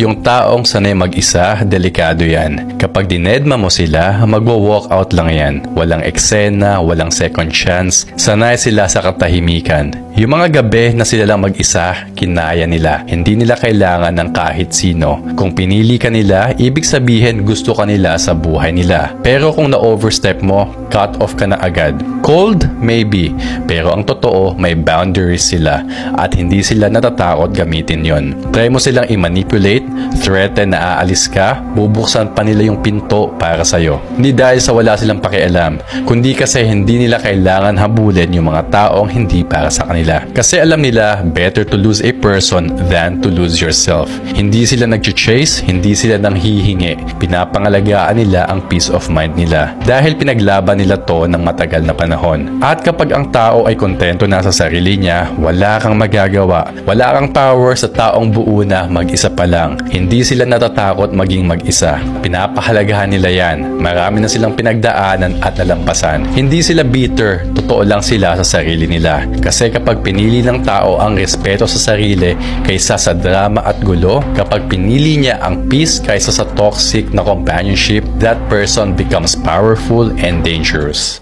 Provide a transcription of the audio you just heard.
Yung taong sanay mag-isa, delikado yan. Kapag dinedma mo sila, magwo-walk out lang yan. Walang eksena, walang second chance. Sanay sila sa katahimikan. Yung mga gabi na sila lang mag-isa, kinaya nila. Hindi nila kailangan ng kahit sino. Kung pinili ka nila, ibig sabihin gusto ka nila sa buhay nila. Pero kung na-overstep mo, cut off ka na agad. Cold? Maybe. Pero ang totoo, may boundaries sila. At hindi sila natatakot gamitin yon. Try mo silang i-manipulate, threaten na aalis ka, bubuksan pa nila yung pinto para sa'yo. Hindi dahil sa wala silang pakialam, kundi kasi hindi nila kailangan habulin yung mga taong hindi para sa kanila. Kasi alam nila, better to lose a person than to lose yourself. Hindi sila nag-chase, hindi sila nanghihingi. Pinapangalagaan nila ang peace of mind nila. Dahil pinaglaban nila to ng matagal na panahon. At kapag ang tao ay kontento na sa sarili niya, wala kang magagawa. Wala kang power sa taong buo na mag-isa pa lang. Hindi sila natatakot maging mag-isa. Pinapahalagahan nila yan. Marami na silang pinagdaanan at nalampasan. Hindi sila bitter. Totoo lang sila sa sarili nila. Kasi kapag pinili ng tao ang respeto sa sarili kaysa sa drama at gulo, kapag pinili niya ang peace kaysa sa toxic na companionship, that person becomes powerful and dangerous.